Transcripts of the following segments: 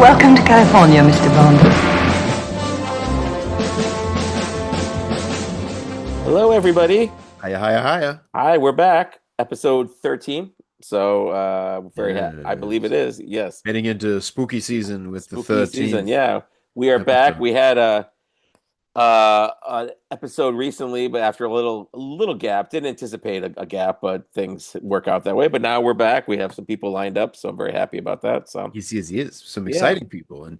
Welcome to California, Mr. Bond. Hello, everybody. Hiya, hiya, hiya. Hi, we're back. Episode 13. So, I believe it Yes. is. Yes. Heading into spooky season with the Spooky season. 13th Yeah. We are back. episode. We had an episode recently, but after a little gap. Didn't anticipate a gap, but things work out that way. But now we're back. We have some people lined up, so I'm very happy about that. So, He is. Some yeah. exciting people. And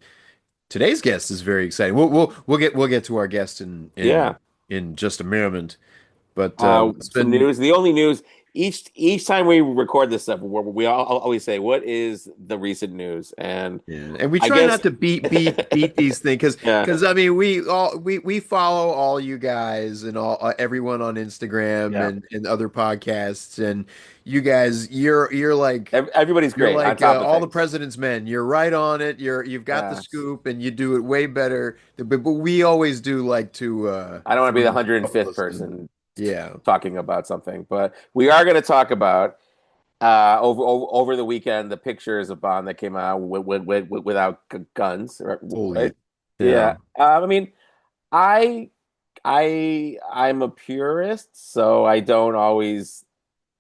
today's guest is very exciting. We'll get to our guest in Yeah. in just a moment. But it's Some been news. The only news each time we record this stuff, we all always say, "What is the recent news?" And Yeah, and we I try guess, not to beat these things because yeah, I mean we follow all you guys and all everyone on Instagram yeah. and other podcasts, and you guys Everybody's you're great on like top of all the things. president's men. You're right on it. You've got the Yeah. scoop and you do it way better. But we always do like to I don't want to be the throw a couple 105th of some, person yeah. talking about something, but we are going to talk about over the weekend the pictures of Bond that came out without guns, right? Oh yeah. Right? Yeah. Yeah. I mean, I I'm a purist, so I don't always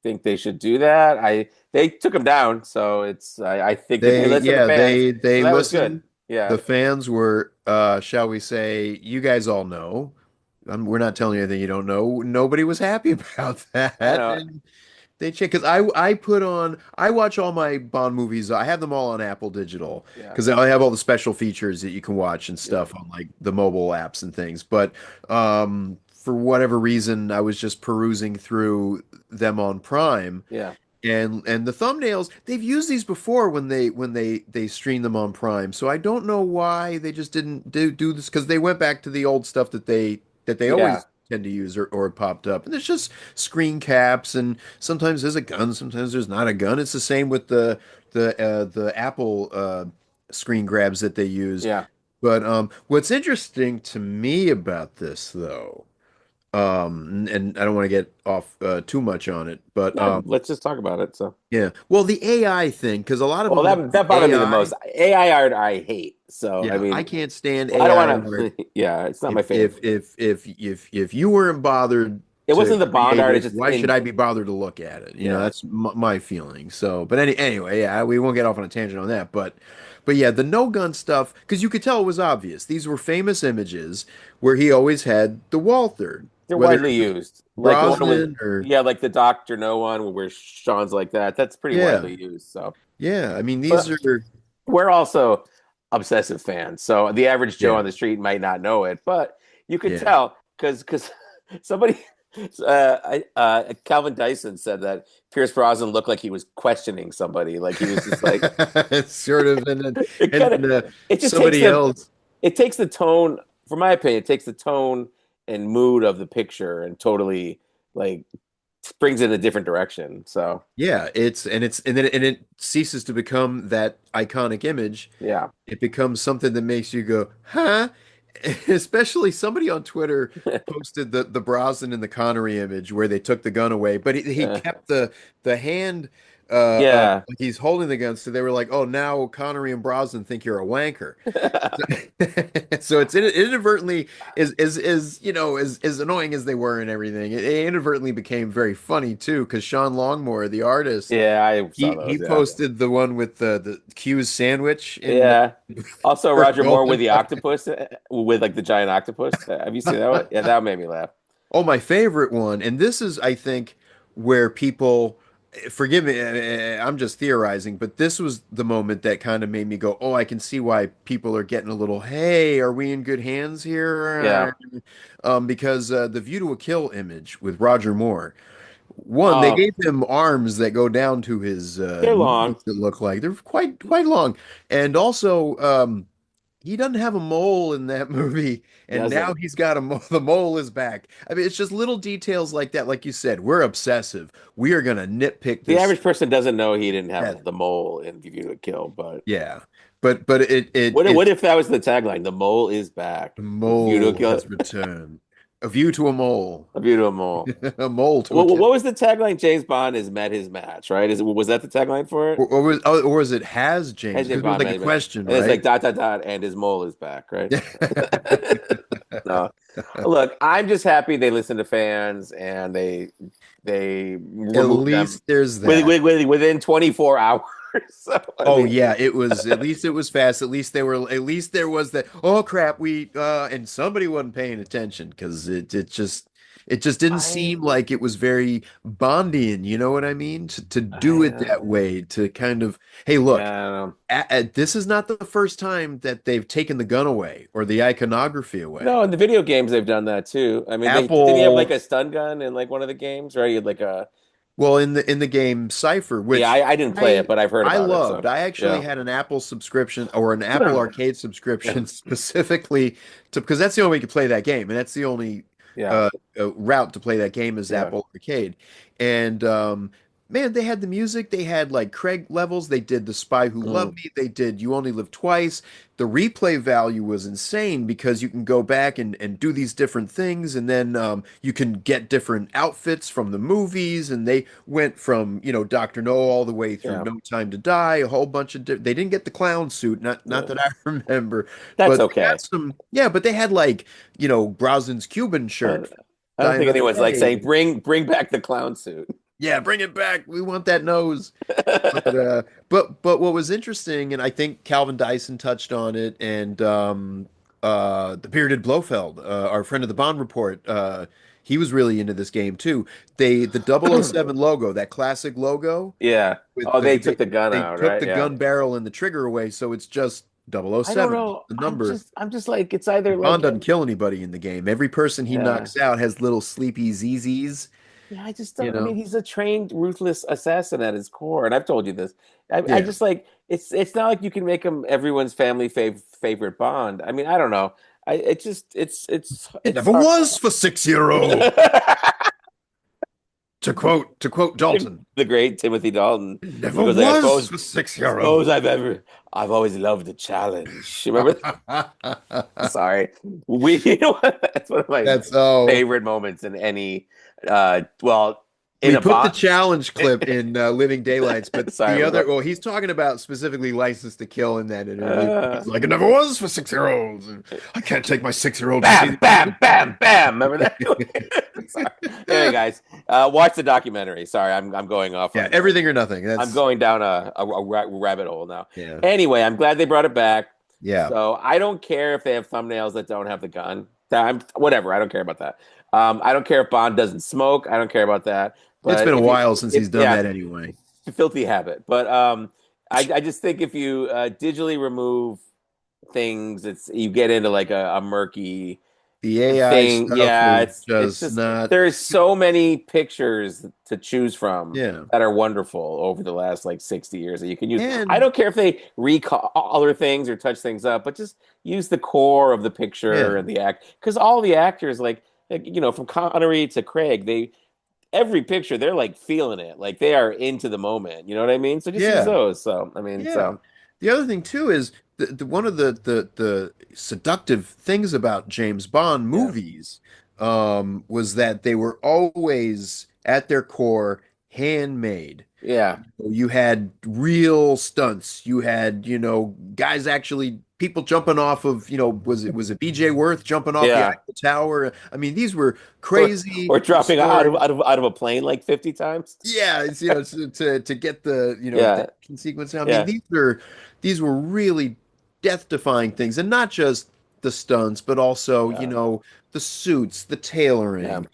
think they should do that. They took him down, so I think that they They listened to yeah, fans, they so that was good. listened. Yeah. The fans were shall we say, you guys all know. We're not telling you anything you don't know. Nobody was happy about I that. know. And they check because I watch all my Bond movies. I have them all on Apple Digital Yeah. because I have all the special features that you can watch and Yeah. stuff on like the mobile apps and things. But for whatever reason, I was just perusing through them on Prime. Yeah. And the thumbnails, they've used these before when they stream them on Prime. So I don't know why they just didn't do this because they went back to the old stuff that they Yeah. always tend to use or it popped up. And it's just screen caps and sometimes there's a gun, sometimes there's not a gun. It's the same with the Apple screen grabs that they use. Yeah. But what's interesting to me about this though, and I don't want to get off too much on it, but Yeah, let's just talk about it. So, yeah. Well, the AI thing, because a lot of well, them that bothered me the AI. most. AI art I hate. So, I Yeah, I mean, can't stand I don't AI art. want to. Yeah, it's not my If favorite. if you weren't bothered It to wasn't the Bond create art. It's it, just why should I be bothered to look at it? yeah, That's my feeling. So, but anyway, yeah, we won't get off on a tangent on that. But yeah, the no gun stuff, because you could tell it was obvious. These were famous images where he always had the Walther, they're whether widely it was used. Like the one with Brosnan or yeah, like the Doctor No one where Sean's like that. That's pretty yeah, widely used. So, yeah. I mean, these but are we're also obsessive fans. So the average Joe yeah, on the street might not know it, but you could yeah. tell because somebody Calvin Dyson said that Pierce Brosnan looked like he was questioning somebody, like he was just like It's sort of, and then it and kind of then it just takes somebody else. the tone, for my opinion, it takes the tone and mood of the picture and totally like brings it in a different direction. So Yeah, and it ceases to become that iconic image. yeah. It becomes something that makes you go, huh? Especially somebody on Twitter posted the Brosnan and the Connery image where they took the gun away, but he Uh, kept the hand yeah. like he's holding the gun, so they were like, oh, now Connery and Brosnan think you're a wanker. So it's inadvertently is as annoying as they were and everything. It inadvertently became very funny too because Sean Longmore, the artist, Yeah, I saw he those, yeah. posted the one with the Q's sandwich in Yeah. Also, for Roger Moore with the Goldeneye. octopus, with like the giant octopus. Have you seen that one? Yeah, that made me laugh. Oh, my favorite one, and this is, I think, where people, forgive me, I'm just theorizing, but this was the moment that kind of made me go, oh, I can see why people are getting a little, hey, are we in good hands Yeah. here? Because the View to a Kill image with Roger Moore, one, they Oh, gave him arms that go down to his they're long. knees that look like they're quite long, and also he doesn't have a mole in that movie, He and now doesn't. he's got a mole. The mole is back. I mean, it's just little details like that. Like you said, we're obsessive. We are gonna nitpick The this. average person doesn't know he didn't Yeah, have the mole in View to a Kill, but yeah. But what if that was the tagline? The mole is back. the View to a mole Kill. has returned. A view to a mole. A View to a Mole. A mole to a What kill. was the tagline? James Bond has met his match, right? Was that the tagline for it? Or was it has James? Has James Because it was Bond like met a his match, question, and it's like right? dot dot dot, and his mole is back, right? No, look, I'm just happy they listen to fans and they At remove them least there's that. within 24 hours. So I Oh mean, yeah, it was at least it was fast. At least there was that. Oh crap, we and somebody wasn't paying attention because it just didn't I seem like it was very Bondian, you know what I mean? To do I it that way, to kind of, hey, look, yeah, I don't know. this is not the first time that they've taken the gun away or the iconography away. No, in the video games they've done that too. I mean, they didn't he have like Apple, a stun gun in like one of the games, right? He had like a well, in the game Cypher, yeah. which I didn't play it, I but I've heard I about it. loved. So I actually yeah, had an Apple subscription or an Apple Arcade subscription specifically to because that's the only way you could play that game, and that's the only yeah, route to play that game is yeah. Apple Arcade. And man, they had the music. They had like Craig levels. They did The Spy Who Mm, Loved Me. They did You Only Live Twice. The replay value was insane because you can go back and do these different things, and then you can get different outfits from the movies. And they went from, Dr. No all the way through yeah, No Time to Die, a whole bunch of they didn't get the clown suit, not yeah. that I remember, That's but they had okay. some, yeah, but they had like, Brosnan's Cuban I, shirt, I don't Die think Another anyone's like saying Day. bring back the clown suit. Yeah, bring it back. We want that nose. But what was interesting, and I think Calvin Dyson touched on it, and the bearded Blofeld, our friend of the Bond Report, he was really into this game too. The 007 logo, that classic logo Yeah. with Oh, they took the gun they out, took right? the Yeah. gun barrel and the trigger away, so it's just I don't 007, know. the number. I'm just like it's either Bond like doesn't kill anybody in the game. Every person he yeah. knocks out has little sleepy ZZs, Yeah, I just you don't. I mean, know. he's a trained, ruthless assassin at his core, and I've told you this. I Yeah. just like it's not like you can make him everyone's favorite Bond. I mean, I don't know. It It's never hard. was for 6-year-old. To quote Dalton. The great Timothy Dalton. It He never goes like, was for I 6-year-old. suppose I've always loved a challenge. Remember Sorry. You know what? That's one of my That's oh. favorite moments in any in We a put the bot. challenge clip in Living Daylights, but Sorry, the other, well, he's talking about specifically License to Kill in that interview. uh, He's like, it never was for 6-year-olds. And I can't take my 6-year-old to bam, see bam, bam, bam. Remember that? Sorry. Anyway, the guys, watch the documentary. Sorry, I'm going off Yeah, on everything or nothing. I'm That's going down a rabbit hole now. yeah. Anyway, I'm glad they brought it back. Yeah. So I don't care if they have thumbnails that don't have the gun. Whatever. I don't care about that. I don't care if Bond doesn't smoke. I don't care about that. It's But been a if you, while since if he's done yeah, that anyway. filthy habit. But I just think if you digitally remove things, you get into like a murky The AI thing. stuff Yeah, was it's just just not, there's so many pictures to choose from yeah. that are wonderful over the last like 60 years that you can use. I And don't care if they recolor things or touch things up, but just use the core of the picture yeah. and the act because all the actors from Connery to Craig, every picture they're like feeling it, like they are into the moment. You know what I mean? So just use Yeah. those. So I mean, Yeah. so The other thing too is one of the seductive things about James Bond yeah, movies was that they were always at their core handmade. yeah, You had real stunts. You had, guys actually people jumping off of, was it BJ Worth jumping off the yeah. Eiffel Tower? I mean, these were Or, crazy or dropping stories. out of a plane like 50 times. Yeah, it's to get the the Yeah, action sequence. I mean, yeah, these were really death-defying things, and not just the stunts, but also yeah, the suits, the yeah, tailoring,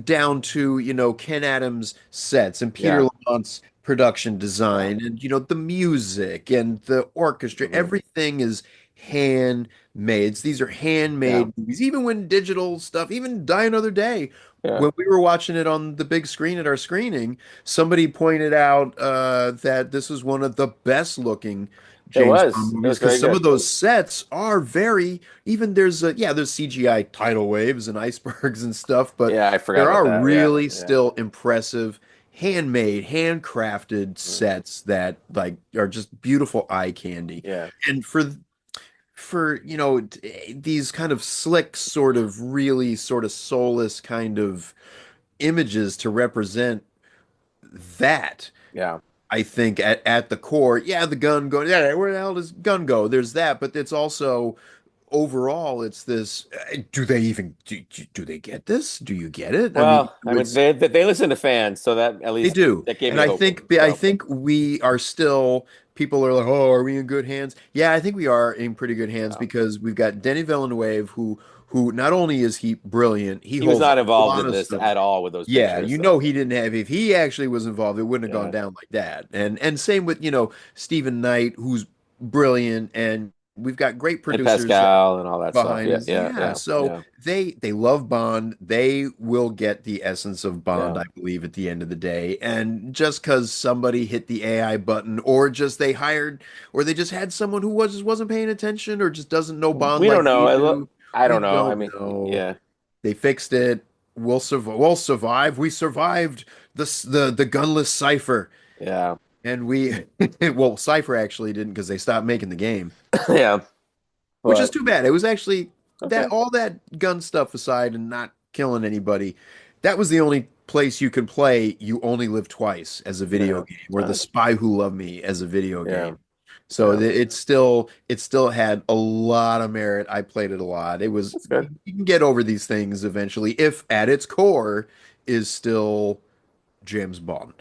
down to Ken Adams sets and Peter yeah. Lamont's production Yeah. design, and the music and the orchestra. Mhm. Everything is handmade. These are Yeah. handmade movies. Even when digital stuff, even Die Another Day Yeah. when we were watching it on the big screen at our screening, somebody pointed out that this is one of the best looking It James Bond was. It movies was because very some of good. those sets are very even there's CGI tidal waves and icebergs and stuff, but Yeah, I forgot there about are that. Yeah. really Yeah. still impressive handmade, handcrafted Mhm. sets that like are just beautiful eye candy. Yeah. And for, these kind of slick, sort of really sort of soulless kind of images to represent that. Yeah. I think at the core, yeah, the gun going, yeah, where the hell does gun go? There's that, but it's also overall, it's this. Do they even do they get this? Do you get it? I mean, Well, I mean, it's they listen to fans, so that at they least do, that gave and me I hope. think I So think we are still. People are like, "Oh, are we in good hands?" Yeah, I think we are in pretty good hands no. because we've got Denny Villeneuve, who not only is he brilliant, he He was holds not a involved lot in of this stuff. at all with those Yeah, pictures. you So know he didn't have if he actually was involved, it wouldn't have gone yeah, down like that. And same with, Stephen Knight, who's brilliant, and we've got great and producers Pascal and all that stuff. behind Yeah, us. yeah, Yeah, yeah, so yeah, they love Bond. They will get the essence of Bond, yeah. I believe, at the end of the day. And just because somebody hit the AI button, or just they hired, or they just had someone who just wasn't paying attention, or just doesn't know Bond We don't like know. we do, I we don't know. I don't mean, know. yeah, They fixed it. We'll survive. We'll survive. We survived the gunless cipher, yeah, and we well, Cipher actually didn't because they stopped making the game, yeah. which is But too bad. It was actually that okay, all that gun stuff aside and not killing anybody, that was the only place you could play You Only Live Twice as a video yeah, game, or The Spy Who Loved Me as a video yeah, game. So yeah. it still had a lot of merit. I played it a lot. It was That's good. you can get over these things eventually if at its core is still James Bond.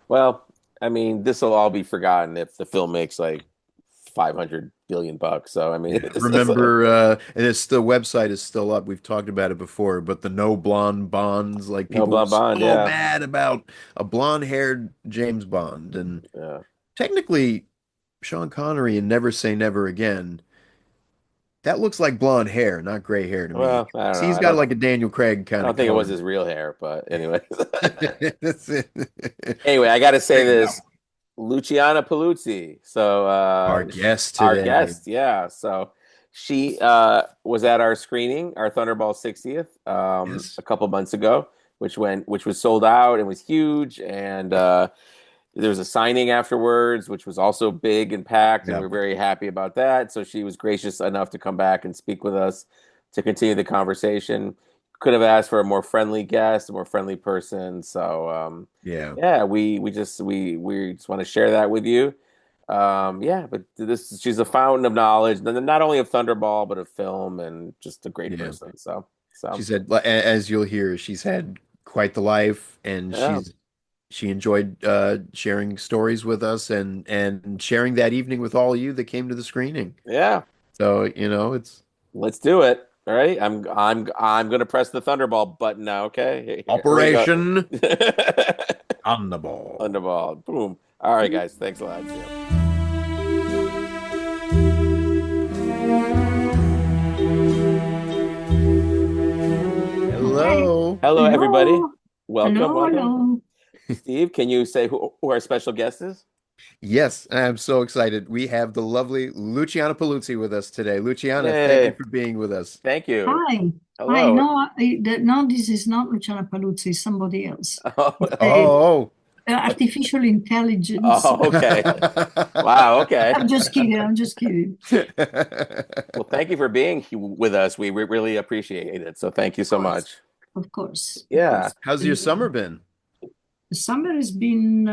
Well, I mean, this will all be forgotten if the film makes like 500 billion bucks. So I mean, Yeah, remember, and it's the website is still up. We've talked about it before, but the no blonde Bonds, like no people were Blah Bond. so Yeah, mad about a blonde-haired James Bond, and yeah. technically, Sean Connery in Never Say Never Again, that looks like blonde hair, not gray hair to me. Well, I don't See, know. he's got like a Daniel Craig I kind don't of think it was color. his real hair, but anyway. That's it. Anyway, I got to There say you go. this. Luciana Paluzzi. So Our guest our today. guest, yeah. So she was at our screening, our Thunderball 60th, a Yes. couple months ago, which was sold out and was huge. And there was a signing afterwards, which was also big and packed, and Yeah. we are very happy about that. So she was gracious enough to come back and speak with us to continue the conversation. Could have asked for a more friendly guest, a more friendly person. So Yeah. yeah, we just want to share that with you. Yeah, but this she's a fountain of knowledge, not only of Thunderball but of film, and just a great Yeah. person. She So said, as you'll hear, she's had quite the life, and yeah, she enjoyed sharing stories with us and sharing that evening with all of you that came to the screening. yeah. So, it's Let's do it. All right, I'm gonna press the Thunderball button now. Okay, here we go. Operation on the ball. Thunderball, boom. All right, guys, thanks a lot. See ya. Okay. Hello. Hello, everybody. Hello. Welcome, Hello, welcome. hello. Steve, can you say who our special guest is? Yes, I'm so excited. We have the lovely Luciana Paluzzi with us today. Luciana, thank you Yay! for being with us. Thank you. Hi. Hi. Hello. No, no, this is not Luciana Paluzzi, it's somebody else. Oh, It's a Oh. artificial intelligence. oh, okay. Wow. Okay. I'm just kidding. I'm just kidding. Well, thank you for being with us. We really appreciate it. So thank you Of so course. much. Of course. Of Yeah. course. How's your summer been? The summer has been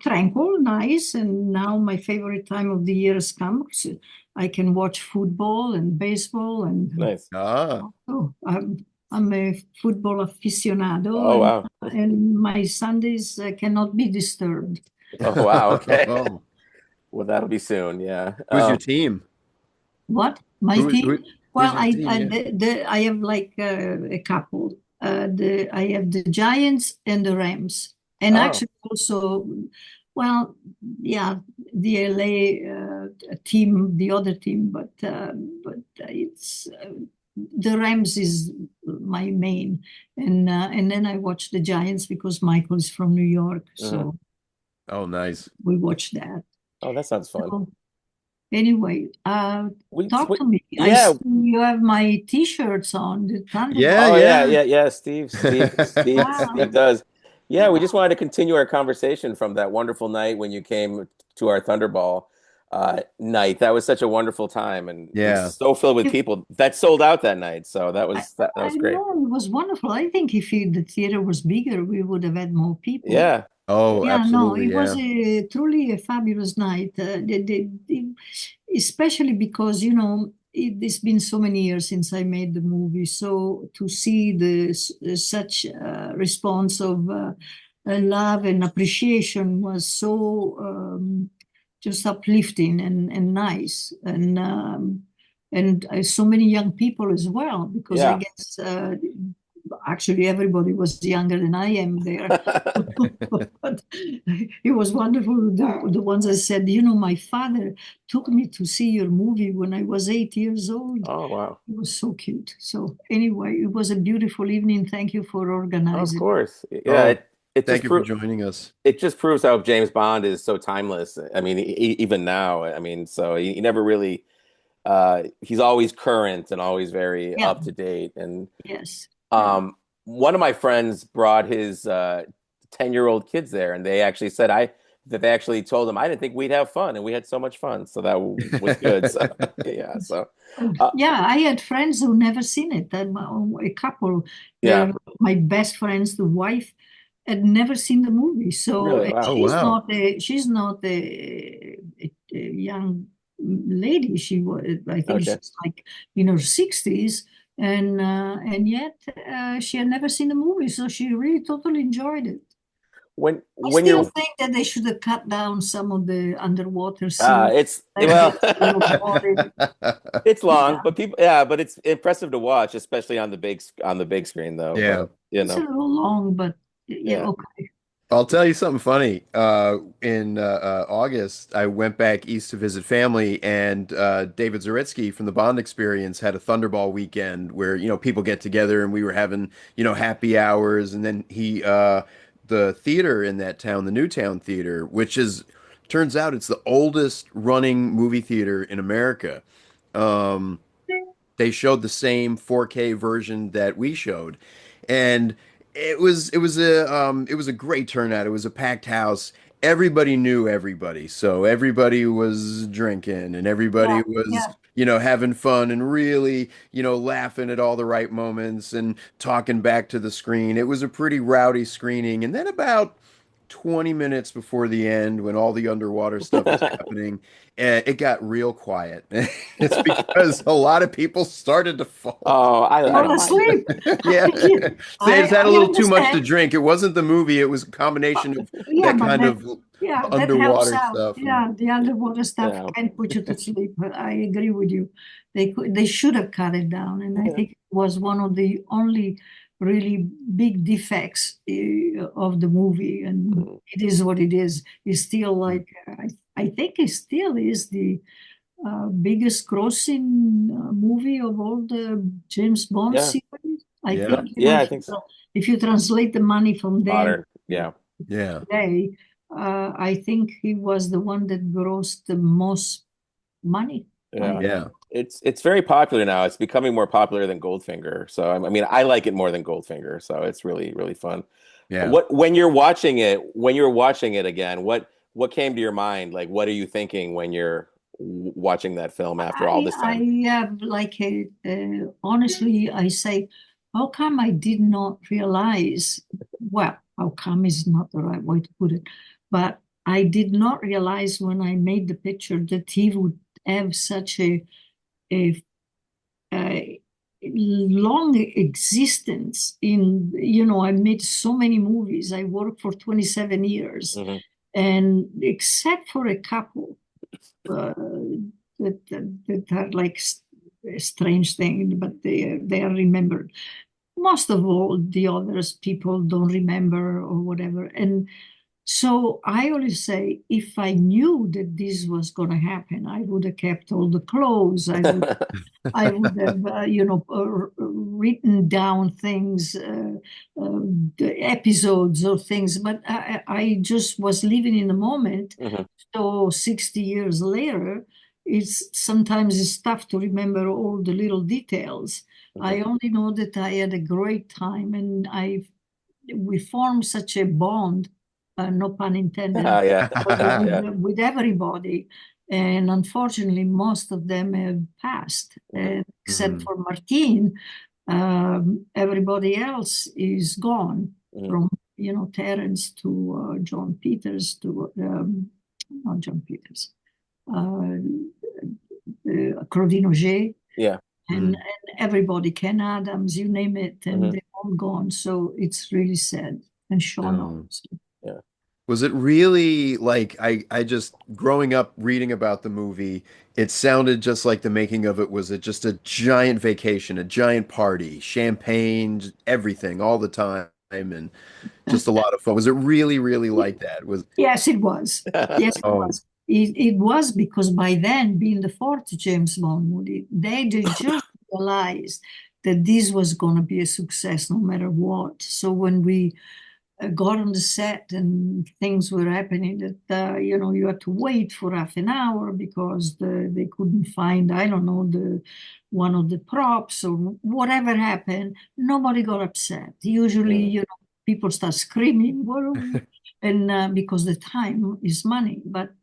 tranquil, nice, and now my favorite time of the year has come. So I can watch football and baseball, and Nice. Ah. oh, I'm a football aficionado, Oh, wow. and my Sundays cannot be disturbed. Oh, wow. Okay. Oh. Well, that'll be soon. Yeah. Who's your team? What? My Who, team? who, Well, who's your team? Yeah. I have like a couple. I have the Giants and the Rams, and Oh, actually also, well, yeah, the LA team, the other team, but it's the Rams is my main, and then I watch the Giants because Michael is from New York, mhm. so Oh, nice. we watch that. Oh, that sounds fun. So anyway, talk to me. I Yeah. see you have my T-shirts on, the Yeah, Thunderball. Oh, yeah, yeah. yeah, yeah. Steve Wow. does. Yeah, we just Wow. wanted to continue our conversation from that wonderful night when you came to our Thunderball. night. That was such a wonderful time, and it was Yeah. so filled with If people. That sold out that night, so that I was great. know it was wonderful. I think if the theater was bigger, we would have had more people. Yeah, Oh, Yeah, no, absolutely. it was Yeah. truly a fabulous night. Especially because, it's been so many years since I made the movie. So to see such response of love and appreciation was so just uplifting and nice. And so many young people as well, because I yeah. guess actually everybody was younger than I am there. But it was wonderful. The ones I said, my father took me to see your movie when I was 8 years old. Oh wow. It was so cute. So anyway, it was a beautiful evening. Thank you for Of organizing. course. Yeah, Oh, it thank just you for proves joining us. it just proves how James Bond is so timeless. I mean, even now, I mean, so he never really he's always current and always very Yeah. up to date. And Yes. Yeah. um one of my friends brought his 10-year-old kids there, and they actually said that they actually told him I didn't think we'd have fun, and we had so much fun. So that was good. So yeah, so uh, Yeah, I had friends who never seen it. And a couple, yeah, they're my best friends, the wife had never seen the movie. So really, wow. Oh, wow. she's not a young lady. She was, I think Okay. she's like in her 60s, and yet she had never seen the movie. So she really totally enjoyed it. I When still you're think that they should have cut down some of the underwater scenes. it's That well gets a little boring. it's long, Yeah, but but it's impressive to watch, especially on the big screen though. Yeah. But you it's a know, little long, but yeah, yeah. okay. I'll tell you something funny. In August, I went back east to visit family, and David Zaritsky from the Bond Experience had a Thunderball weekend where, people get together and we were having, happy hours. And then the theater in that town, the Newtown Theater, which turns out it's the oldest running movie theater in America. Um, they showed the same 4K version that we showed, and it was a great turnout. It was a packed house. Everybody knew everybody, so everybody was drinking and Yeah, everybody was yeah. having fun and really laughing at all the right moments and talking back to the screen. It was a pretty rowdy screening, and then about 20 minutes before the end, when all the underwater stuff was happening, it got real quiet. It's because a lot of people started to fall. Oh, I Fall don't mind. asleep. Yeah. They I just had a little too much to understand. drink. It wasn't the movie, it was a combination of Yeah, that but kind that of yeah, that helps underwater out. stuff. And Yeah, the underwater stuff Yeah. can put you to sleep. I agree with you. They should have cut it down, and I Yeah. think it was one of the only really big defects of the movie. And Mm. it is what it is. It's still like I think it still is the biggest grossing movie of all the James Bond Yeah. series. I yeah, think, Yeah, I think so. if you translate the money from then Modern. Yeah. yeah. today, I think he was the one that grossed the most money. Yeah. Yeah. It's very popular now. It's becoming more popular than Goldfinger. So I mean, I like it more than Goldfinger. So it's really, really fun. Yeah. What when you're watching it again, what came to your mind? Like, what are you thinking when you're watching that film after all this time? I have like honestly, I say, how come I did not realize? Well, how come is not the right way to put it, but I did not realize when I made the picture that he would have such a, a long existence. I made so many movies. I worked for 27 years, Hmm. and except for a couple uh, that are like a strange thing, but they are remembered. Most of all, the others people don't remember or whatever. And so I always say, if I knew that this was going to happen, I would have kept all the clothes. I would have, written down things, the episodes or things, but I just was living in the moment. Hmm. So 60 years later, it's tough to remember all the little details. Hmm. I only know that I had a great time, and we formed such a bond, no pun intended, Yeah. with, Yeah. with everybody. And unfortunately, most of them have passed, except Mhm. for Martine. Everybody else is gone, from Terence to John Peters to not John Peters, Claudine Auger, Yeah. and everybody, Ken Adams, you name it, and Mhm. they're all gone. So it's really sad. And Sean also. Yeah. Was it really like I just growing up reading about the movie, it sounded just like the making of it was just a giant vacation, a giant party, champagne, just everything all the time, and just a lot of fun. Was it really, really like that? Was Yes, it was. Yes, it oh was. It was because by then, being the fourth James Bond movie, they just realized that this was going to be a success no matter what. So when we got on the set and things were happening that you had to wait for half an hour because they couldn't find, I don't know, the one of the props or whatever happened, nobody got upset. Usually, people start screaming, and because the time is money. But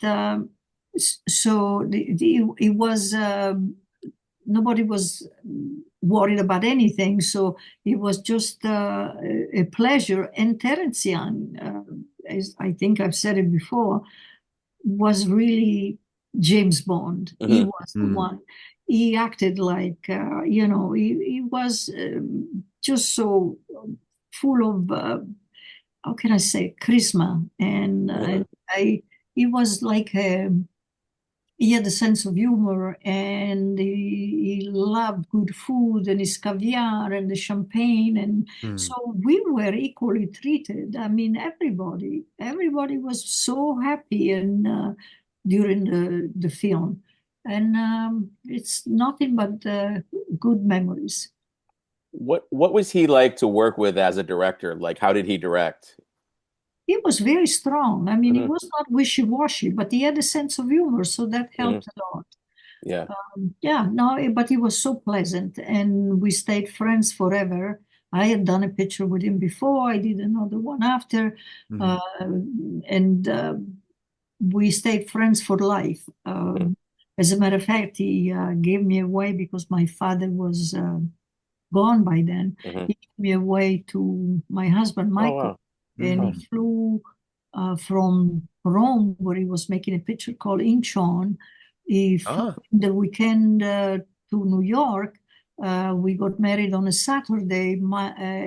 so it was nobody was worried about anything. So it was just a pleasure. And Terence Young, as I think I've said it before, was really James Bond. He was the one. He acted like, he was just so full of, how can I say, charisma. And he was like he had a sense of humor, and he loved good food and his caviar and the champagne, and so we were equally treated. I mean, everybody was so happy and during the film, and it's nothing but good memories. What was he like to work with as a director? Like, how did he direct? He was very strong. I mean, he Mhm. was not wishy-washy, but he had a sense of humor, so that helped a lot. Yeah. Yeah, no, but he was so pleasant, and we stayed friends forever. I had done a picture with him before. I did another one after, and we stayed friends for life. As a matter of fact, he gave me away because my father was gone by then. He gave me away to my husband, Oh, Michael, wow. and he flew from Rome, where he was making a picture called Incheon. He flew in the weekend to New York. We got married on a Saturday.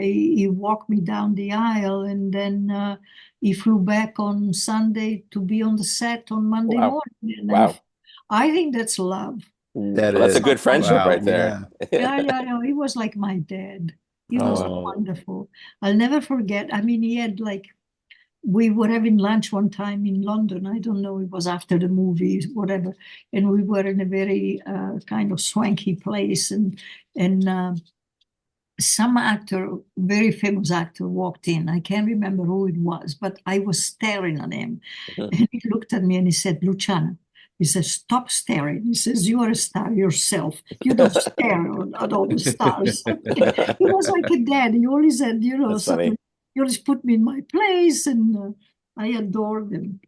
He walked me down the aisle, and then he flew back on Sunday to be on the set on Monday Wow. morning. And Wow. I think that's love. that Well, that's a is good friendship wow, right there. Yeah, no, he was like my dad. He was Oh. wonderful. I'll never forget. I mean, he had like, we were having lunch one time in London. I don't know, it was after the movie, whatever. And we were in a very kind of swanky place. And some actor, very famous actor, walked in. I can't remember who it was, but I was staring at him. And he looked at me and he said, Luciana, he says, stop staring. He says, you are a star yourself. You don't stare at all the stars. He was like a dad. He always said, That's something. funny. He always put me in my place, and I adored him.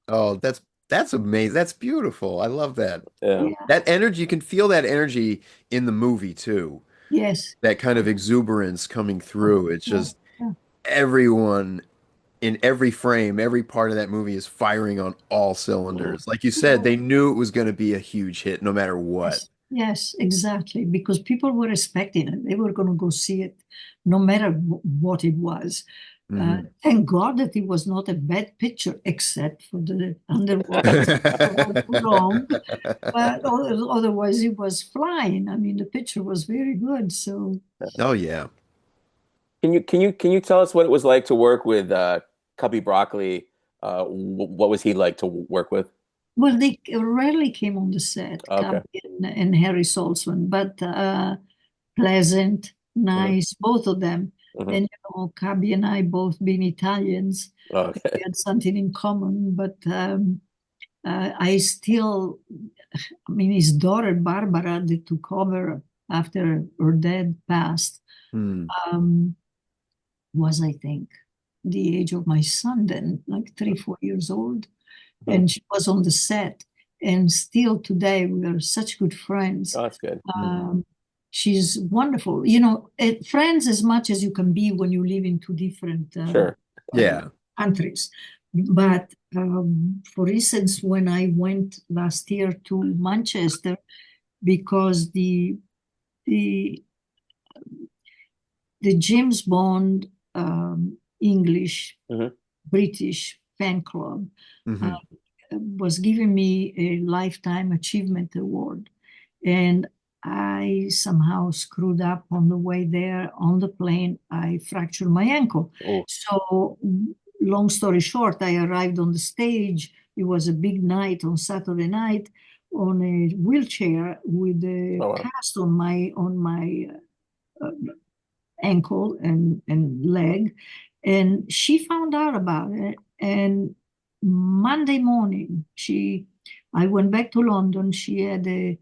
Oh, that's amazing. That's beautiful. I love that. Yeah. Yeah. That energy, you can feel that energy in the movie too. Yes. That kind of exuberance coming through. It's Yeah. just Yeah. everyone in every frame, every part of that movie is firing on all cylinders. Like you said, they knew it was going to be a huge hit no matter what. Yes. Yes, exactly. Because people were expecting it. They were going to go see it no matter what it was. Thank God that it was not a bad picture, except for the underwater for too long. But otherwise, it was flying. I mean, the picture was very good. So, Oh yeah. Can you tell us what it was like to work with Cubby Broccoli? What was he like to work with? well, they rarely came on the set, Okay. Cubby and Harry Saltzman, but pleasant, Mhm. nice, both of them. Mhm. And Cubby and I both being Italians, we Okay. had something in common. But I still, I mean, his daughter Barbara, that took over after her dad passed, Hmm. was, I think, the age of my son then, like 3, 4 years old. and she was on the set. And still today, we are such good friends. Oh, that's good. She's wonderful. Friends as much as you can be when you live in two different Sure. Yeah. countries. But for instance, when I went last year to Manchester, because the James Bond English British fan club was giving me a Lifetime Achievement Award. And I somehow screwed up on the way there on the plane. I fractured my ankle. Oh. So long story short, I arrived on the stage. It was a big night on Saturday night on a wheelchair with a cast on my ankle and leg. And she found out about it. And Monday morning, I went back to London. She had a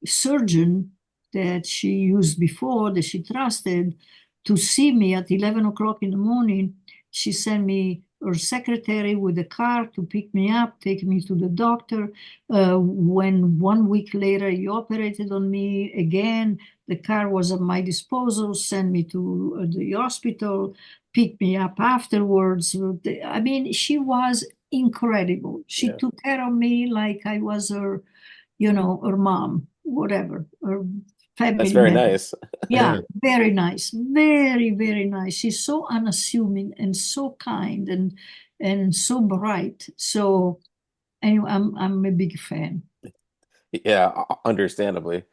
surgeon that she used before, that she trusted, to see me at 11 o'clock in the morning. She sent me her secretary with a car to pick me up, take me to the doctor. When 1 week later he operated on me again, the car was at my disposal, sent me to the hospital, picked me up afterwards. I mean, she was incredible. She took care of me like I was her mom, whatever, her family That's very member. nice. Yeah, very nice. Very, very nice. She's so unassuming and so kind and so bright. So anyway, I'm a big fan. Yeah, understandably.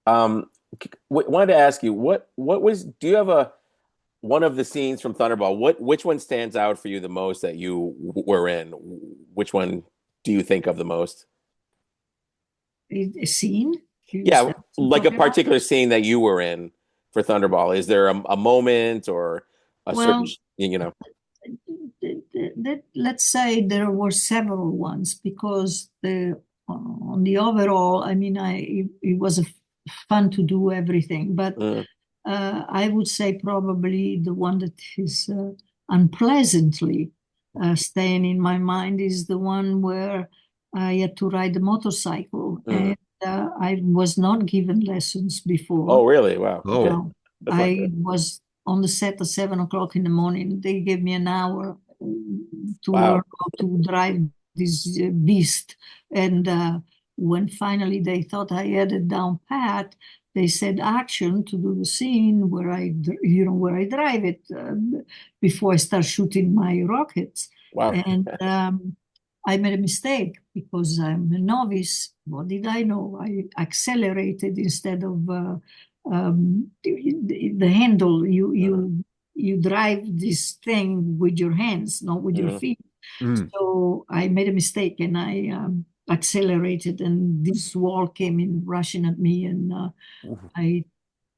Wanted to ask you, do you have one of the scenes from Thunderball, which one stands out for you the most that you were in? Which one do you think of the most? A scene? Yeah, like a particular scene that you were in for Thunderball. Is there a moment or a certain, let's say there were several ones, because on the overall, I mean, it was fun to do everything, but I would say probably the one that is unpleasantly staying in my mind is the one where I had to ride the motorcycle, and I was not given lessons before. Oh, really? Wow. Oh, No, I was on the set at 7 o'clock in the morning. They gave me an hour to learn how to drive this beast. And when finally they thought I had it down pat, they said action to do the scene where I drive it before I start shooting my rockets. Wow. And I made a mistake because I'm a novice. What did I know? I accelerated instead of the handle. You drive this thing with your hands, not with your feet. So I made a mistake and I accelerated, and this wall came in rushing at me, and I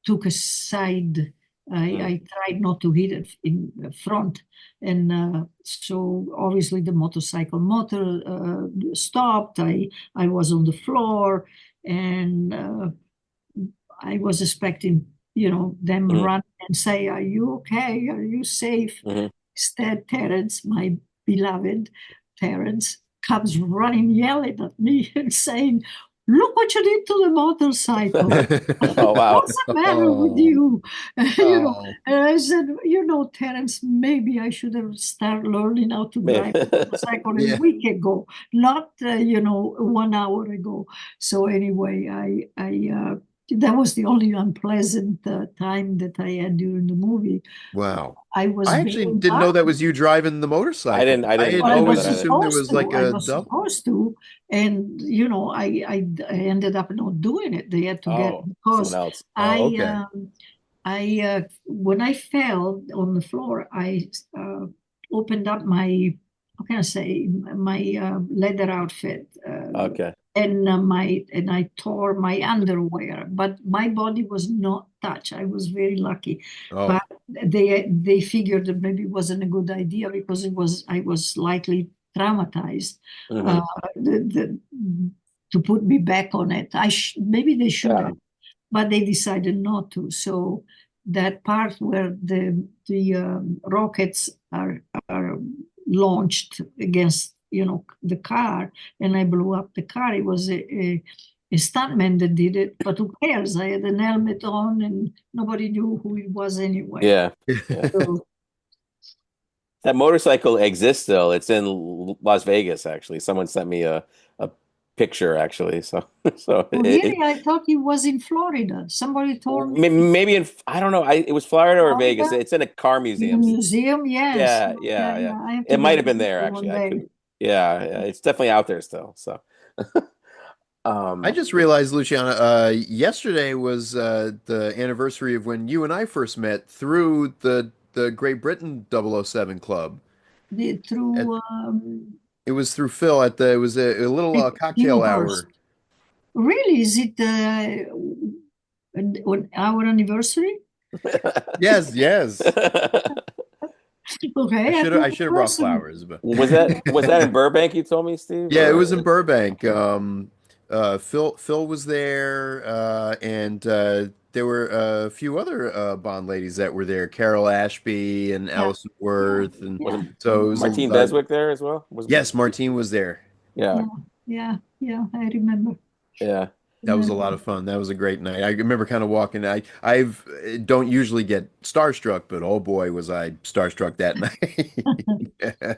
took a side. I tried not to hit it in front, and so obviously the motorcycle motor stopped. I was on the floor, and I was expecting them run and say, "Are you okay? Are you safe?" Instead, Terence, my beloved Terence, comes running, yelling at me and saying, "Look what you did to the motorcycle. Oh, wow. What's the matter with you?" And I said, Terence, maybe I should have started learning how to drive a motorcycle a week ago, not 1 hour ago. So anyway, I that was the only unpleasant time that I had during the movie. Wow. I actually didn't know that was you driving the motorcycle. I didn't had know always that. assumed it was like a double. Supposed to, and I ended up not doing it. They had to get because someone else. I when I fell on the floor, I opened up my, how can I say, my leather outfit. And I tore my underwear, but my body was not touched. I was very lucky. But they figured that maybe it wasn't a good idea because I was slightly traumatized to put me back on it. Maybe they should have, but they decided not to. So that part where the rockets are launched against the car, and I blew up the car. It was a stuntman that did it, but who cares? I had an helmet on, and nobody knew who it was anyway. Yeah. Yeah. So, That motorcycle exists still. It's in Las Vegas, actually. Someone sent me a picture, actually. So really, I thought he was in Florida. Somebody told me maybe in, I don't know. It was Florida or Vegas. Florida, It's in a car in a museum. museum. Yes, Yeah, yeah, yeah. I have to It go might have been visit there, there actually. one I day. couldn't. Yeah, yeah. It's definitely out there still. So, I um, just realized, Luciana, yesterday was the anniversary of when you and I first met through the Great Britain 007 Club. At, Through it was through Phil at the it was a little cocktail Tinhurst. hour. Really? Is it on our anniversary? Yes, yes. Okay, I I thought should it have brought wasn't. flowers, but was that in Burbank, you told me, Steve? yeah, it was Or in Burbank. Phil was there, and there were a few other Bond ladies that were there, Carol Ashby and Yeah, Alison yeah, Worth, and yeah, wasn't so it was Martine Beswick there as well? Was yes, Martine was there. Yeah, yeah, yeah, yeah. I remember. yeah. That was a lot of fun. That was a great night. I remember kind of walking. I've don't usually get starstruck, but oh boy, was I starstruck that night.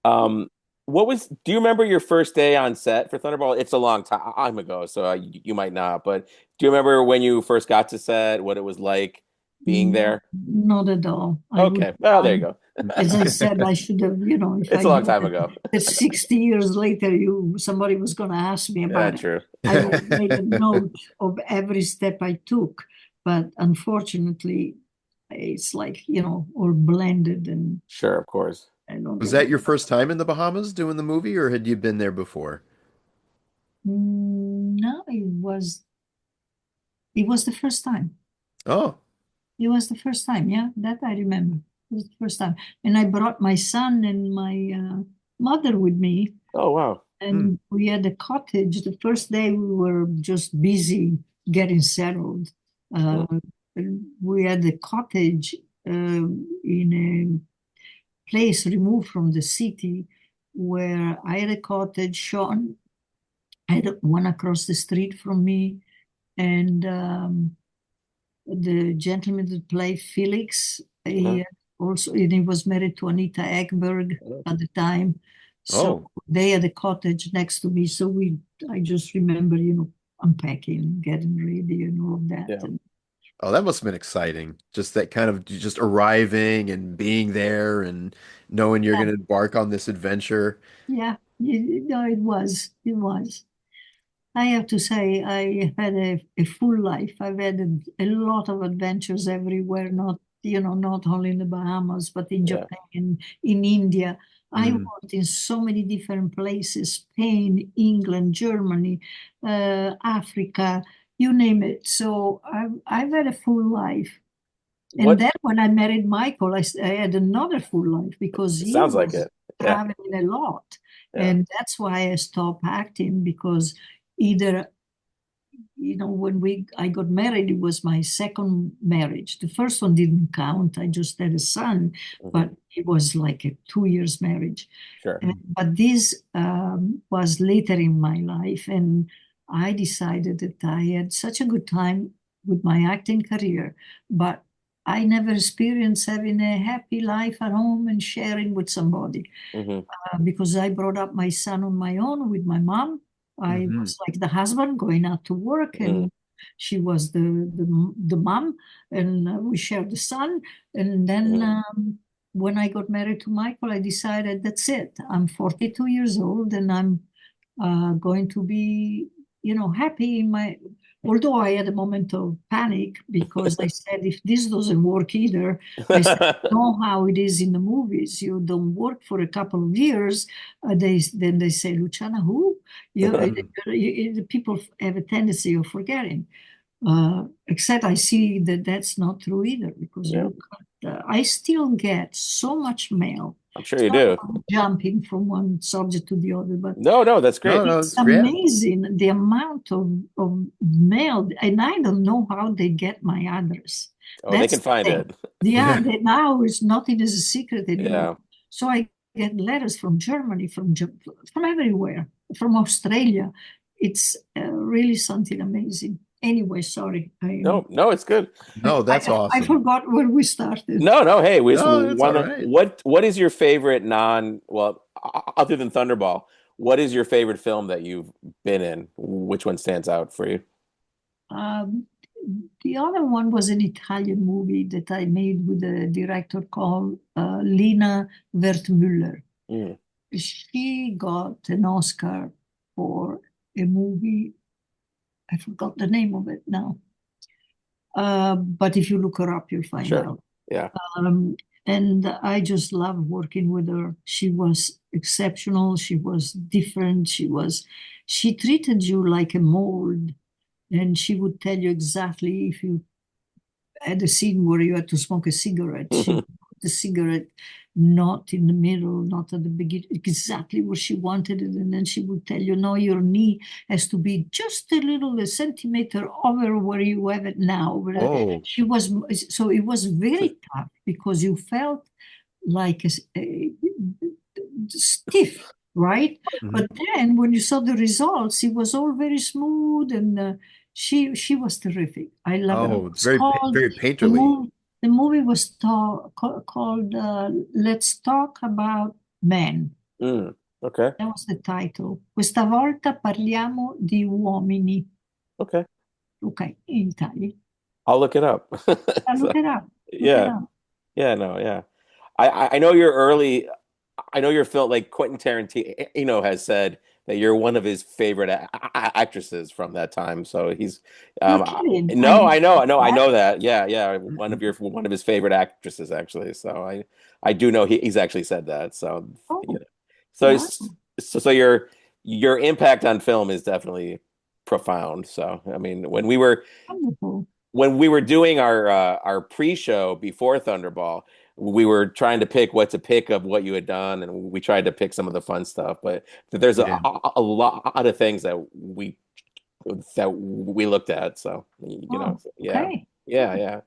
Um, do you remember your first day on set for Thunderball? It's a long time ago, so you might not, but do you remember when you first got to set, what it was like being No, there? not at all. I would, Okay. Well, there you go. as I said, I should have, if It's I a long knew time ago. that 60 years later somebody was going to ask me Yeah, about it, true. I would have made a note of every step I took. But unfortunately, it's like, all blended, and Sure, of course. I don't Was get that it. your first time in the Bahamas doing the movie, or had you been there before? No, it was the first time. Oh, It was the first time, yeah, that I remember. It was the first time. And I brought my son and my mother with me, Oh, wow. hmm. and we had a cottage. The first day we were just busy getting settled. Uh, and we had a cottage in a place removed from the city where I had a cottage. Sean had one across the street from me, and the gentleman that played Felix, Uh-huh. he was married to Anita Ekberg at the time. So Oh, they had a cottage next to me. So I just remember, unpacking, getting ready, and all of that. Yeah. And oh, that must have been exciting. Just that kind of just arriving and being there and knowing you're yeah, going to embark on this adventure. yeah, no, it was. I have to say, I had a full life. I've had a lot of adventures everywhere, not only in the Bahamas, but in Yeah. Japan, in India. I Mm. worked in so many different places: Spain, England, Germany, Africa, you name it. So I've had a full life. And What then when I married Michael, I had another full life because It he sounds like was it. Yeah. traveling a lot. Yeah. And that's why I stopped acting, because either, when I got married, it was my second marriage. The first one didn't count. I just had a son, but Mhm. it was like a 2 years marriage. Sure. But this was later in my life, and I decided that I had such a good time with my acting career, but I never experienced having a happy life at home and sharing with somebody, Hmm. because I brought up my son on my own with my mom. I Hmm. was like the husband going out to work, Hmm. and she was the mom, and we shared the son. And then Hmm. when I got married to Michael, I decided that's it. I'm 42 years old, and I'm going to be, happy in my. Although I had a moment of panic, because I said, if this doesn't work either, I said, know how it is in the movies. You don't work for a couple of years. Then they say, Luciana, who? The people have a tendency of forgetting. Except I see that that's not true either, because Yeah. I still get so much mail. I'm sure you do. Jumping from one subject to the other, but No, no, that's No, great. no, it's it's great. amazing the amount of mail, and I don't know how they get my address. Oh, they That's can the find thing. it. Yeah, now it's nothing is a secret anymore. Yeah. So I get letters from Germany, from everywhere, from Australia. It's really something amazing. Anyway, sorry. No, no, it's good. No, that's I awesome. forgot where we started. No, no, hey, we just No, that's all want to. right. What is your favorite other than Thunderball, what is your favorite film that you've been in? Which one stands out for you? Um, the other one was an Italian movie that I made with a director called Lina Wertmüller. Mm, She got an Oscar for a movie. I forgot the name of it now. But if you look her up, you'll find sure. out. Yeah. And I just loved working with her. She was exceptional. She was different. She treated you like a mold, and she would tell you exactly if you had a scene where you had to smoke a cigarette. She would put the cigarette not in the middle, not at the beginning, exactly where she wanted it. And then she would tell you, no, your knee has to be just a centimeter over where you have it now. Oh, So it was very tough because you felt like a stiff, right? mhm. But then when you saw the results, it was all very smooth, and she was terrific. I love it. Oh, It it's was called very the painterly. movie. The movie was called Let's Talk About Men. Mm, okay. That was the title. Questa volta parliamo di uomini. Okay. Okay, in Italian. I'll look it up. So, Look it up. Look it yeah. up. Yeah, no, yeah. I know you're early. I know you're felt like Quentin Tarantino has said that you're one of his favorite actresses from that time. So he's You're kidding. no, I know, I That? know that. Yeah, yeah, one of his favorite actresses actually. So I do know he's actually said that. So Oh, yeah. So wow. it's- so your impact on film is definitely profound. So I mean, Wonderful. when we were doing our pre-show before Thunderball, we were trying to pick what to pick of what you had done, and we tried to pick some of the fun stuff. But there's Yeah. a lot of things that we looked at. So Oh, yeah, okay. yeah.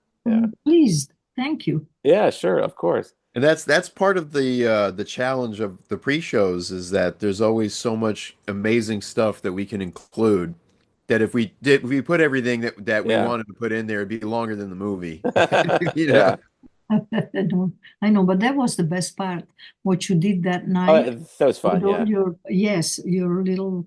Pleased. Thank you. Yeah, sure, of course. And that's part of the challenge of the pre-shows is that there's always so much amazing stuff that we can include that if we put everything that we Yeah, wanted to put in there, it'd be longer than the movie. You know? yeah. I know, but that was the best part. What you did that Oh, night that was fun. with all Yeah, your little,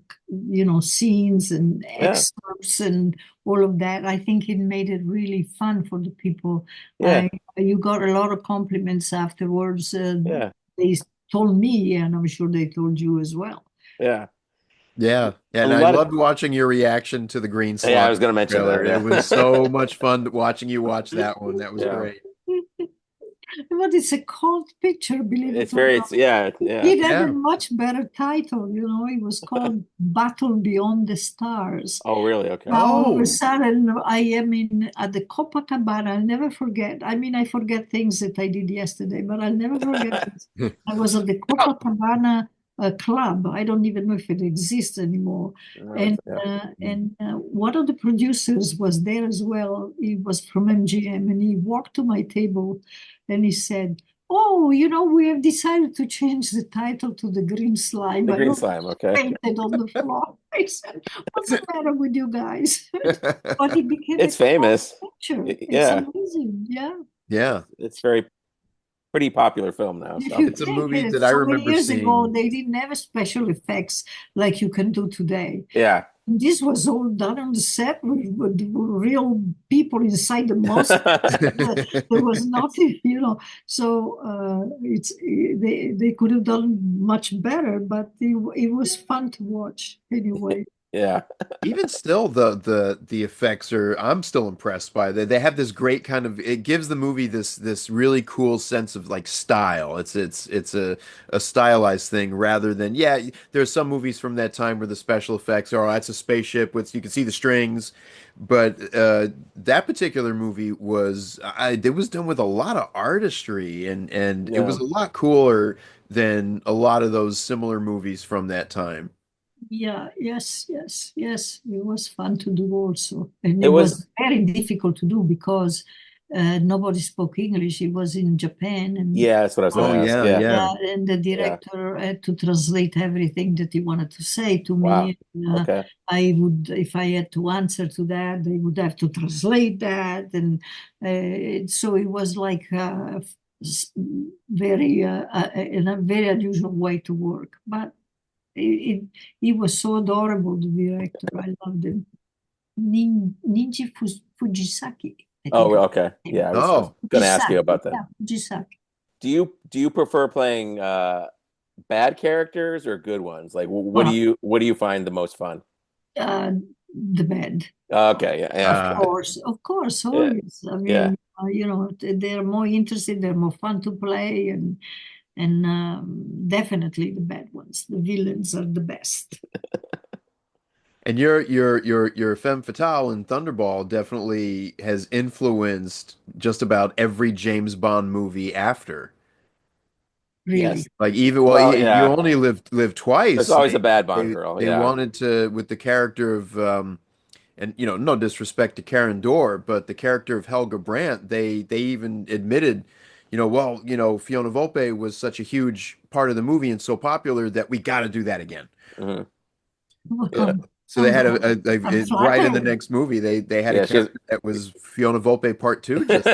scenes and yeah, excerpts and all of that. I think it made it really fun for the people. yeah, You got a lot of compliments afterwards. yeah, They told me, and I'm sure they told you as well. yeah. Yeah. A And I lot of loved watching your reaction to the green yeah. I slime was gonna mention trailer. that. It was Yeah, so much fun watching you watch that one. That was yeah. great. But it's a cult picture, believe it or not. Yeah. It had a Yeah. much better title, it was called Battle Beyond the Stars. Oh, really? Okay. Now, all of a Oh, sudden, I am at the Copacabana. I'll never forget. I mean, I forget things that I did yesterday, but I'll never forget this. I was at the Copacabana club. I don't even know if it exists anymore. No, And yeah. one of the producers was there as well. He was from MGM, and he walked to my table and he said, "Oh, we have decided to change the title to The Green Slime." The I green looked slime. Okay. fainted on the floor. I said, "What's the matter with you guys?" But it became a It's famous. picture. It's Yeah, amazing. Yeah. yeah. it's pretty popular film now. If So you It's a think movie that I so many remember years ago, seeing. they didn't have special effects like you can do today. yeah, This was all done on the set with real people inside the mosque. There was nothing, So they could have done much better, but it was fun to watch anyway. yeah, Even still, the effects are I'm still impressed by. They have this great kind of it gives the movie this really cool sense of like style. It's a stylized thing rather than there's some movies from that time where the special effects are that's a spaceship with you can see the strings, but that particular movie it was done with a lot of artistry and it was yeah. a lot cooler than a lot of those similar movies from that time. Yeah, yes. It was fun to do also. And It it was. was very difficult to do because nobody spoke English. He was in Japan, and Yeah, that's what I was Oh gonna ask. yeah, Yeah. yeah. and the Yeah. director had to translate everything that he wanted to say to Wow. me. Okay. I would, if I had to answer to that, they would have to translate that, and so it was like very in a very unusual way to work. But he was so adorable, the director. I loved him. Ninji Fujisaki, I think. Oh, okay. Yeah, I was Oh, gonna ask you Fujisaki, about that. yeah, Fujisaki. Do you prefer playing bad characters or good ones? Like, Well, what do you find the most fun? uh, the bed. Okay, yeah, yeah, Of course, yeah, always. I yeah. mean, they're more interested, they're more fun to play, and definitely the bad ones. The villains are the best. and your femme fatale in Thunderball definitely has influenced just about every James Bond movie after. Yes. Really. Like even well, Well, you yeah. only lived There's twice. always a bad Bond girl. They Yeah. wanted to with the character of and no disrespect to Karen Dorr, but the character of Helga Brandt, they even admitted, well, Fiona Volpe was such a huge part of the movie and so popular that we got to do that again. Hmm. Yeah. Well, So they had I'm right in the flattered. next movie they had a Yeah. She's character that was Fiona Volpe part two. Just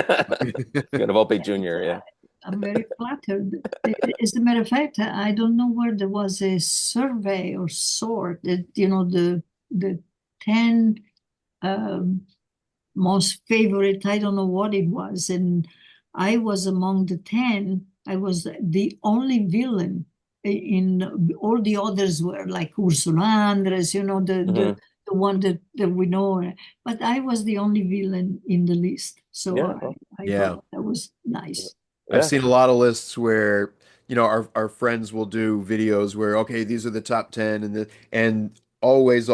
Fiona Volpe Jr. Yeah. I'm very flattered. As a matter of fact, I don't know where there was a survey or sort that, the 10 um, most favorite, I don't know what it was. And I was among the 10. I was the only villain. In all the others were like Ursula Andres, Hmm. the one that we know. But I was the only villain in the list. So Yeah. I yeah. thought that was nice. I've Yeah. seen a lot of lists where, our friends will do videos where, okay, these are the top 10 and always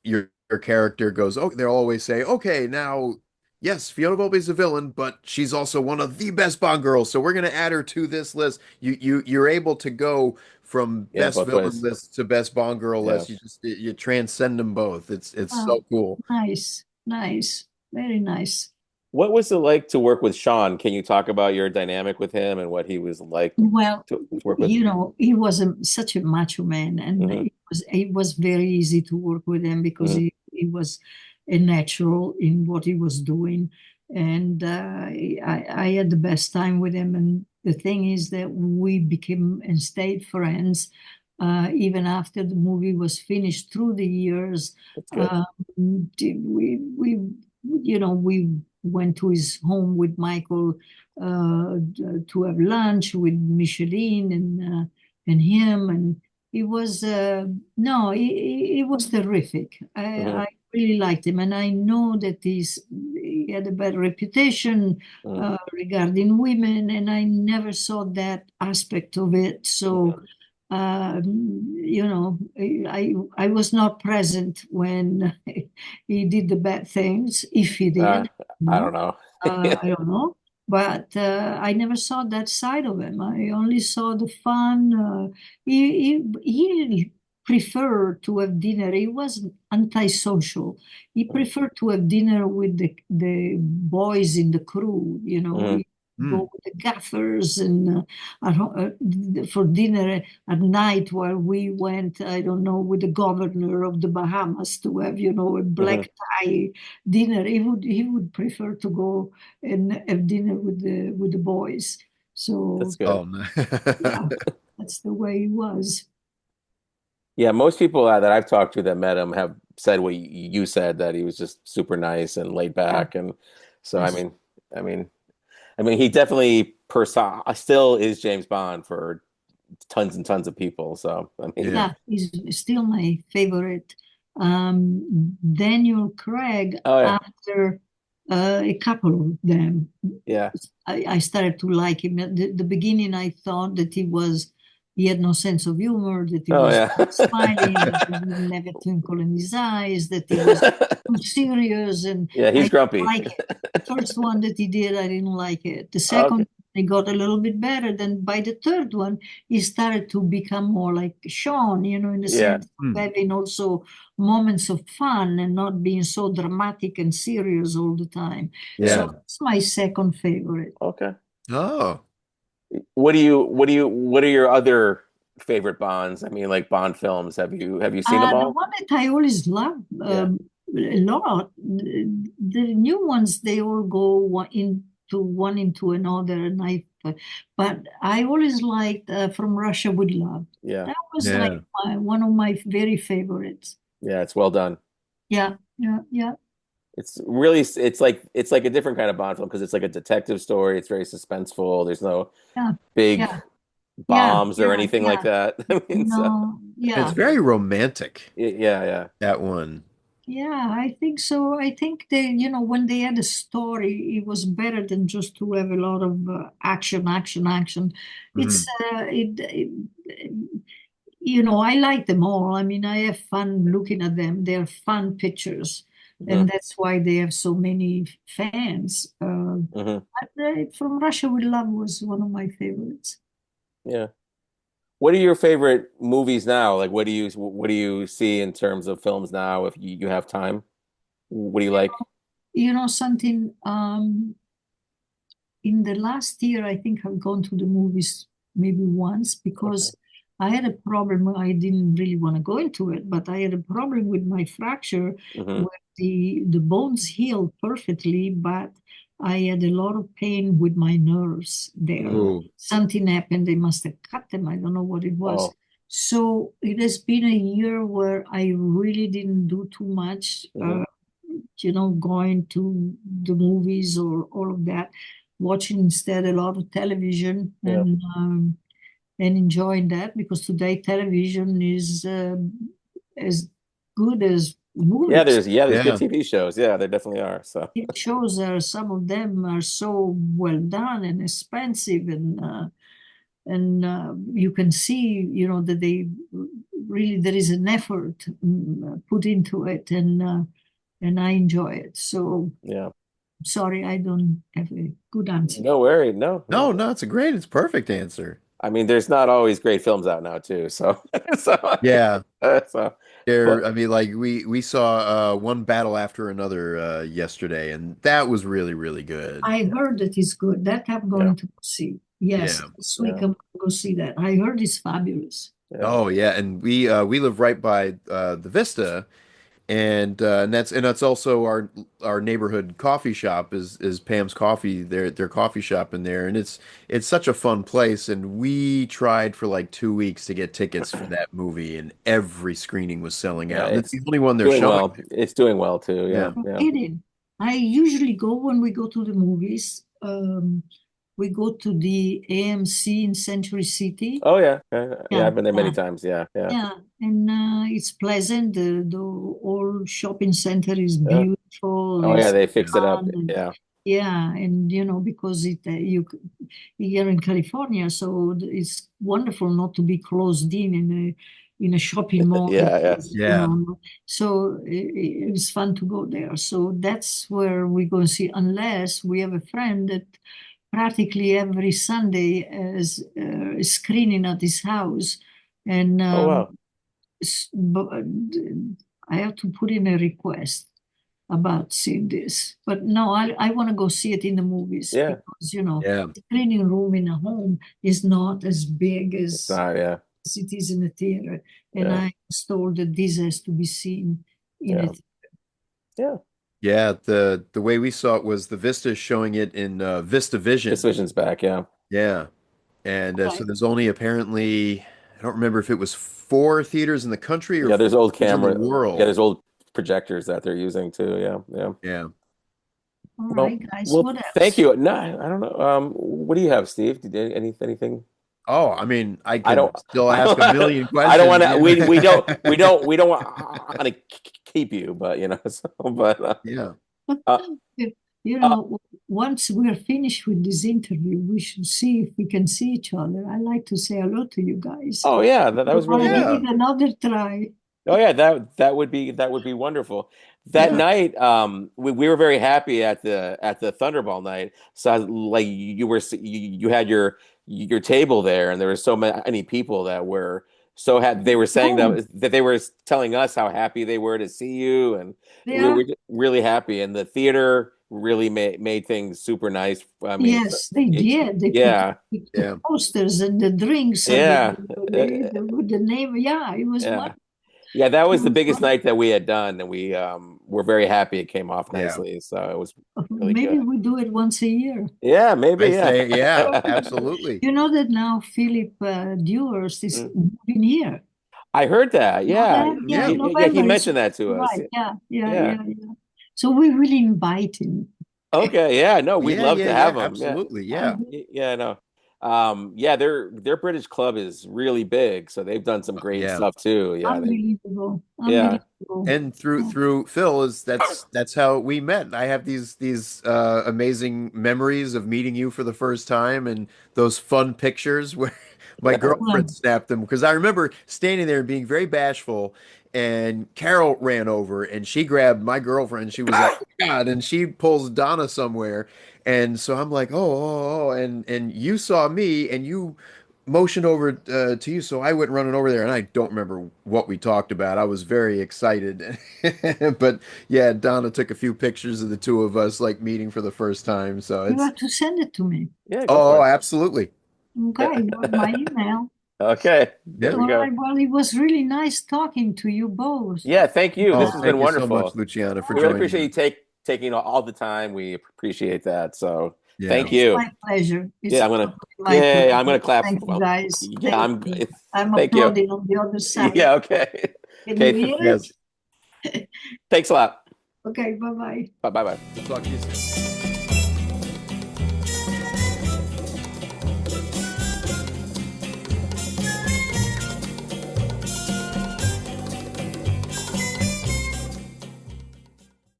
your character goes, oh, they'll always say, okay, now, yes, Fiona Volpe's a villain, but she's also one of the best Bond girls, so we're going to add her to this list. You're able to go from Yeah. best Both villain ways. list to best Bond girl Yeah. list. You transcend them both. It's Oh, so cool. nice, nice, very nice. What was it like to work with Sean? Can you talk about your dynamic with him and what he was like Well, to work with? he was such a macho man, and Hmm. it was very easy to work with him because Hmm. he was a natural in what he was doing, and I had the best time with him. And the thing is that we became and stayed friends even after the movie was finished through the years. That's good. Um, we went to his home with Michael to have lunch with Micheline and him, and it was no, it was terrific. Hmm. I really liked him, and I know that he had a bad reputation Hmm. regarding women, and I never saw that aspect of it. So I was not present when he did the bad things, if he Uh, did. I don't No, know. I don't know. But I never saw that side of him. I only saw the fun. He preferred to have dinner. He was antisocial. He preferred to have dinner with the boys in the crew. Hmm. He Hmm. go with the gaffers and for dinner at night while we went, I don't know, with the governor of the Bahamas to have, a Hmm. black tie dinner. He would prefer to go and have dinner with the boys. That's So good. Oh, no. yeah, that's the way he was. Yeah, most people that I've talked to that met him have said what you said, that he was just super nice and laid Yeah, back, and so yes. I mean, he definitely still is James Bond for tons and tons of people. So I mean, Yeah. Yeah, he's still my favorite. Daniel Craig, oh yeah, after a couple of them, yeah, I started to like him. At the beginning, I thought that he had no sense of humor, that he oh was yeah, smiling, that he didn't have a twinkle in his eyes, that he was too serious, and yeah. I He's didn't grumpy. like it. The first one that he did, I didn't like it. The Okay. second They got a little bit better. Then by the third one, he started to become more like Sean, in the Yeah. sense of having also moments of fun and not being so dramatic and serious all the time. Yeah. So that's my second favorite. Okay. Oh, What are your other favorite Bonds? I mean, like Bond films. Have you seen them The all? one that I always love Yeah. a lot, the new ones, they all go one into another, and but I always liked From Russia with Love. Yeah. That was Yeah. like one of my very favorites. Yeah, it's well done. Yeah, yeah, yeah. It's really it's like a different kind of Bond film because it's like a detective story. It's very suspenseful. There's no Yeah, big yeah, yeah, bombs or anything like yeah. that. I mean, so No, And it's yeah. very romantic, yeah. that one. Yeah, I think so. I think when they had a story, it was better than just to have a lot of action, action, action. It's I like them all. I mean, I have fun looking at them. They're fun pictures, Hmm. and that's why they have so many fans. Hmm. From Russia with Love was one of my favorites. Yeah. What are your favorite movies now? Like, what do you see in terms of films now? If you have time, what do you like? Something. In the last year, I think I've gone to the movies maybe once Okay. because I had a problem. I didn't really want to go into it, but I had a problem with my fracture Hmm. where the bones healed perfectly, but I had a lot of pain with my nerves there. Mm. Oh, Something happened. They must have cut them. I don't know what it was. Oh. So it has been a year where I really didn't do too much. Hmm. Going to the movies or all of that, watching instead a lot of television Yeah. and enjoying that because today television is as good as Yeah, movies. there's good yeah. TV shows. Yeah, there definitely are. So It shows some of them are so well done and expensive and you can see that they really there is an effort put into it and I enjoy it. So yeah. sorry, I don't have a good answer. No worry. No, No, no. no, it's a perfect answer. I mean, there's not always great films out now too. So so Yeah. so There, but I mean, like we saw one battle after another yesterday, and that was really, really good. I heard that it's good. That I'm yeah, going to see. Yes, Yeah. this week yeah, I'm going to go see that. I heard it's fabulous. yeah. Oh yeah, and we live right by the Vista, and that's also our neighborhood coffee shop is Pam's Coffee, their coffee shop in there, and it's such a fun place. And we tried for like 2 weeks to get tickets for that movie, and every screening was selling Yeah, out. And it's it's the only one they're doing showing well. there. It's doing well too. Yeah. Yeah, No yeah. kidding. I usually go when we go to the movies. We go to the AMC in Century City. Oh yeah, yeah, yeah. Yeah, I've been there many yeah. times. Yeah, yeah, Yeah, and it's pleasant. The whole shopping center is yeah. beautiful. Oh yeah, It's they fixed it up. fun, and Yeah, yeah, and because you're in California, so it's wonderful not to be closed in a shopping mall. yeah, yeah. Yeah. So it's fun to go there. So that's where we go and see. Unless we have a friend that practically every Sunday is screening at his house, and Oh wow. I have to put in a request about seeing this. But no, I want to go see it in the movies Yeah, because, Yeah. the screening room in a home is not as big it's as not. Yeah, it is in a theater. And yeah, I was told that this has to be seen in yeah, it. yeah. Yeah, the way we saw it was the Vista showing it in Vista This Vision. vision's back. Yeah, Yeah. And so Right. there's only apparently, I don't remember if it was 4 theaters in the country or yeah. four There's old theaters in the camera. Yeah, world. there's old projectors that they're using too. Yeah, yeah. Yeah. All Well, right, guys. well, What thank else? you. No, I don't know. What do you have, Steve? Did you, anything? Oh, I mean, I I could don't. still ask a million I don't want questions. to. Yeah. We don't want to keep you, but so, but Yeah. uh, You uh, know, once we're finished with this interview, we should see if we can see each other. I like to say hello to you guys. oh yeah, that was really I'll give nice. Yeah. it another try. Oh yeah, that would be wonderful. That Yeah. night, we were very happy at the Thunderball night. So like you had your table there, and there were so many people that were so happy. They were saying Oh, that they were telling us how happy they were to see you, and we yeah. were really happy. And the theater really made things super nice. I mean, so, Yes, they did. They put yeah, the Yeah. posters and the drinks and yeah, with the name. Yeah, it was yeah. wonderful. Yeah, that It was the was biggest wonderful. night that we had done, and we were very happy it came off Yeah. nicely. So it was really Maybe good. we do it once a year. Yeah, maybe, I yeah. say, yeah, absolutely. You know that now Philip Dewars is Mm. moving here. I heard that. Know Yeah. that? Yeah, Yeah. Yeah, he November is mentioned that to us. right. Yeah, yeah, Yeah. yeah, yeah. So we will invite him. Okay. Yeah. No, we'd Yeah, love yeah, to yeah, have him. Yeah. absolutely. I Yeah. do. Yeah. No. Yeah, their British club is really big, so they've done some great Yeah. stuff too. Yeah. Unbelievable. Yeah. Unbelievable. And through Phil is that's how we met. I have these amazing memories of meeting you for the first time and those fun pictures where my Yeah. girlfriend snapped them because I remember standing there and being very bashful and Carol ran over and she grabbed my girlfriend. She was like, "Oh God," and she pulls Donna somewhere. And so I'm like, and you saw me and you motioned over to you, so I went running over there, and I don't remember what we talked about. I was very excited, but yeah, Donna took a few pictures of the two of us like meeting for the first time. So You it's have to send it to me. Yeah, go for oh, it. absolutely, Okay, you have my email. Okay. There yeah. we All go. right. Well, it was really nice talking to you both. Yeah, thank you. Oh, This has been thank you so much, wonderful. Luciana, for We really joining appreciate us. you taking all the time. We appreciate that. So Yeah, thank It's you. my pleasure. It's Yeah, totally my I'm gonna pleasure. clap. Thank you, Well, guys. yeah, Thank you. I'm thank you. applauding on the other side. Yeah, okay. Can you Okay, hear yes. it? thanks a lot. Okay, bye-bye. Bye bye. We'll talk to you soon.